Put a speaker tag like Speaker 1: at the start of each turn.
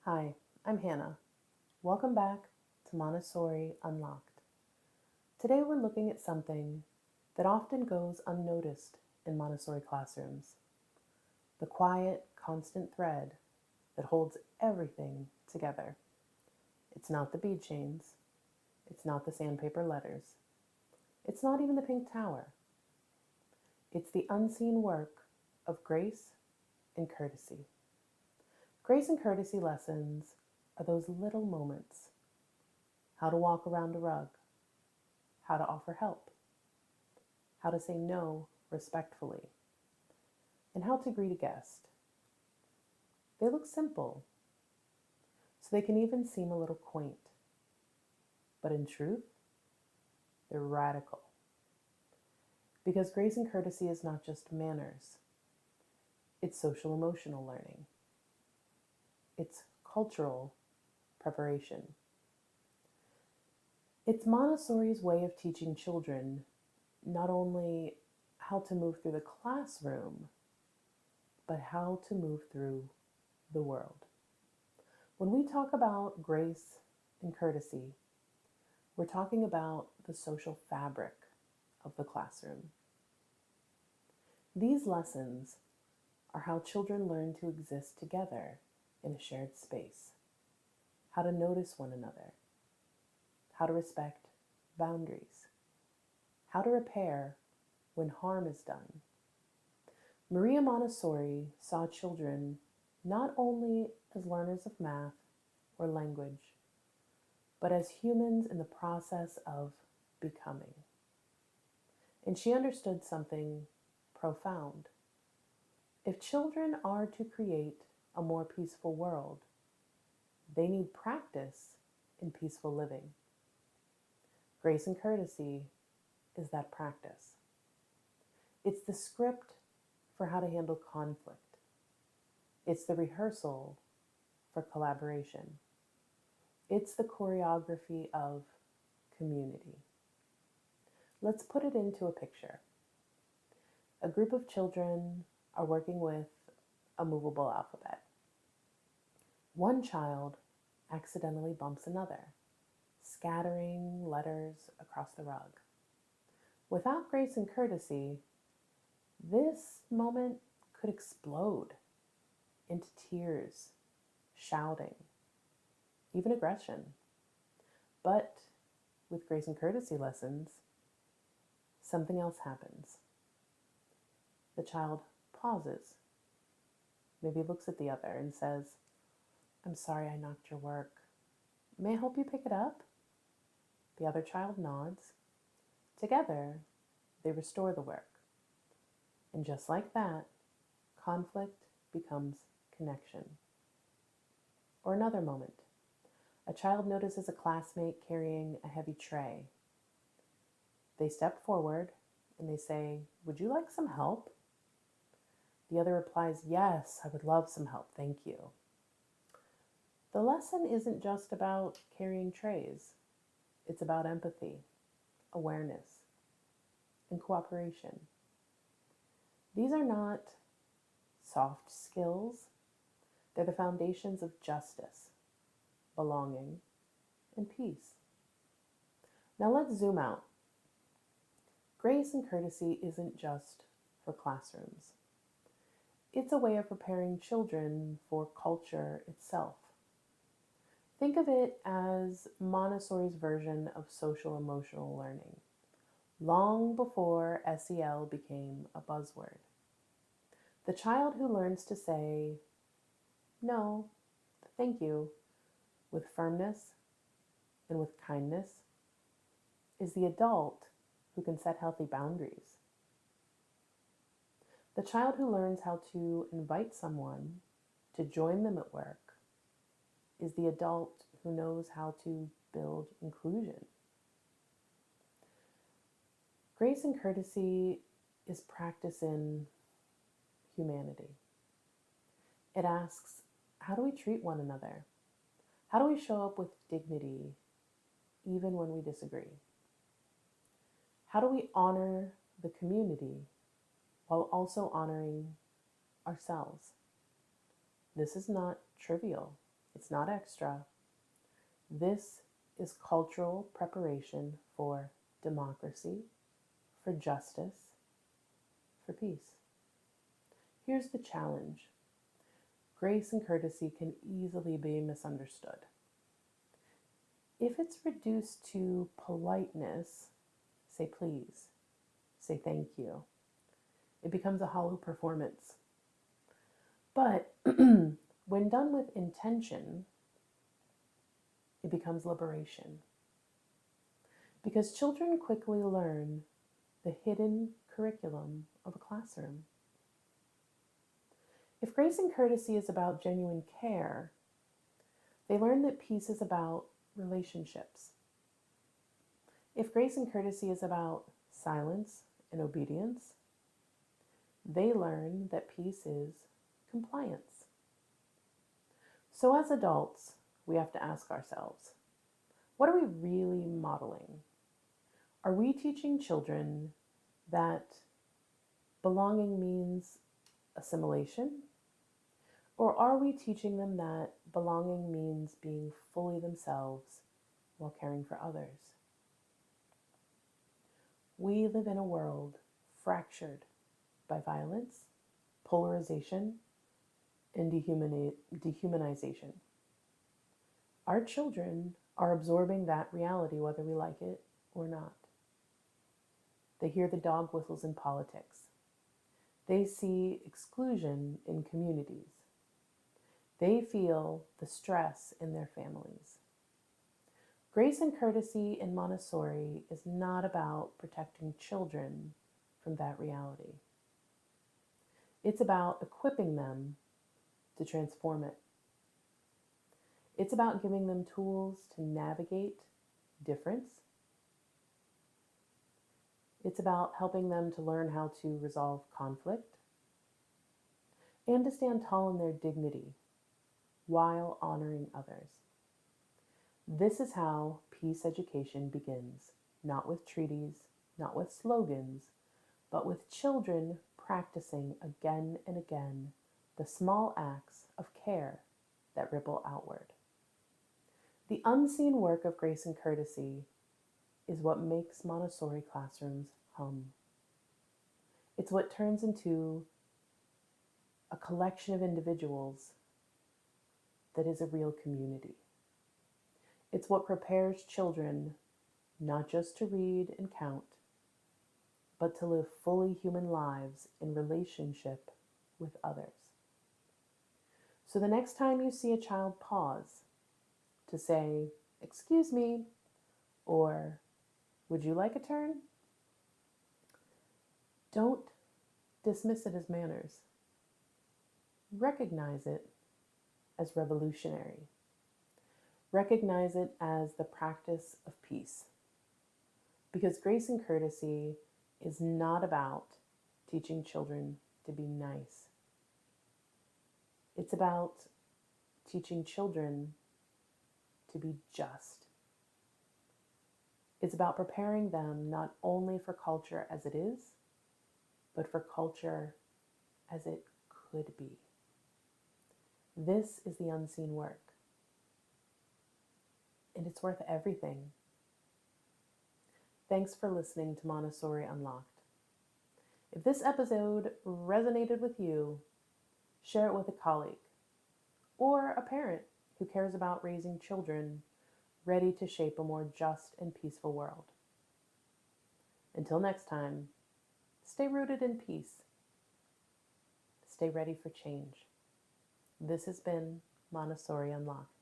Speaker 1: Hi, I'm Hannah. Welcome back to Montessori Unlocked. Today we're looking at something that often goes unnoticed in Montessori classrooms, the quiet, constant thread that holds everything together. It's not the bead chains, it's not the sandpaper letters, it's not even the pink tower. It's the unseen work of grace and courtesy. Grace and courtesy lessons are those little moments: how to walk around a rug, how to offer help, how to say no respectfully, and how to greet a guest. They look simple, so they can even seem a little quaint. But in truth, they're radical. Because grace and courtesy is not just manners, it's social emotional learning, it's cultural preparation. It's Montessori's way of teaching children not only how to move through the classroom, but how to move through the world. When we talk about grace and courtesy, we're talking about the social fabric of the classroom. These lessons are how children learn to exist together in a shared space, how to notice one another, how to respect boundaries, how to repair when harm is done. Maria Montessori saw children not only as learners of math or language, but as humans in the process of becoming. And she understood something profound. If children are to create a more peaceful world, they need practice in peaceful living. Grace and courtesy is that practice. It's the script for how to handle conflict. It's the rehearsal for collaboration. It's the choreography of community. Let's put it into a picture. A group of children are working with a movable alphabet. One child accidentally bumps another, scattering letters across the rug. Without grace and courtesy, this moment could explode into tears, shouting, even aggression. But with grace and courtesy lessons, something else happens. The child pauses, maybe looks at the other and says, "I'm sorry I knocked your work. May I help you pick it up?" The other child nods. Together, they restore the work. And just like that, conflict becomes connection. Or another moment. A child notices a classmate carrying a heavy tray. They step forward and they say, "Would you like some help?" The other replies, "Yes, I would love some help, thank you." The lesson isn't just about carrying trays. It's about empathy, awareness, and cooperation. These are not soft skills. They're the foundations of justice, belonging, and peace. Now let's zoom out. Grace and courtesy isn't just for classrooms. It's a way of preparing children for culture itself. Think of it as Montessori's version of social emotional learning, long before SEL became a buzzword. The child who learns to say no, thank you, with firmness and with kindness is the adult who can set healthy boundaries. The child who learns how to invite someone to join them at work is the adult who knows how to build inclusion. Grace and courtesy is practice in humanity. It asks, how do we treat one another? How do we show up with dignity even when we disagree? How do we honor the community while also honoring ourselves? This is not trivial. It's not extra. This is cultural preparation for democracy, for justice, for peace. Here's the challenge. Grace and courtesy can easily be misunderstood. If it's reduced to politeness, say please, say thank you, it becomes a hollow performance. But when done with intention, it becomes liberation. Because children quickly learn the hidden curriculum of a classroom. If grace and courtesy is about genuine care, they learn that peace is about relationships. If grace and courtesy is about silence and obedience, they learn that peace is compliance. So as adults, we have to ask ourselves, what are we really modeling? Are we teaching children that belonging means assimilation? Or are we teaching them that belonging means being fully themselves while caring for others? We live in a world fractured by violence, polarization, and dehumanization. Our children are absorbing that reality whether we like it or not. They hear the dog whistles in politics. They see exclusion in communities. They feel the stress in their families. Grace and courtesy in Montessori is not about protecting children from that reality. It's about equipping them to transform it. It's about giving them tools to navigate difference. It's about helping them to learn how to resolve conflict and to stand tall in their dignity while honoring others. This is how peace education begins, not with treaties, not with slogans, but with children practicing again and again the small acts of care that ripple outward. The unseen work of grace and courtesy is what makes Montessori classrooms hum. It's what turns into a collection of individuals that is a real community. It's what prepares children not just to read and count, but to live fully human lives in relationship with others. So the next time you see a child pause to say, "Excuse me," or "Would you like a turn?" don't dismiss it as manners. Recognize it as revolutionary. Recognize it as the practice of peace. Because grace and courtesy is not about teaching children to be nice. It's about teaching children to be just. It's about preparing them not only for culture as it is, but for culture as it could be. This is the unseen work. And it's worth everything. Thanks for listening to Montessori Unlocked. If this episode resonated with you, share it with a colleague or a parent who cares about raising children ready to shape a more just and peaceful world. Until next time, stay rooted in peace. Stay ready for change. This has been Montessori Unlocked.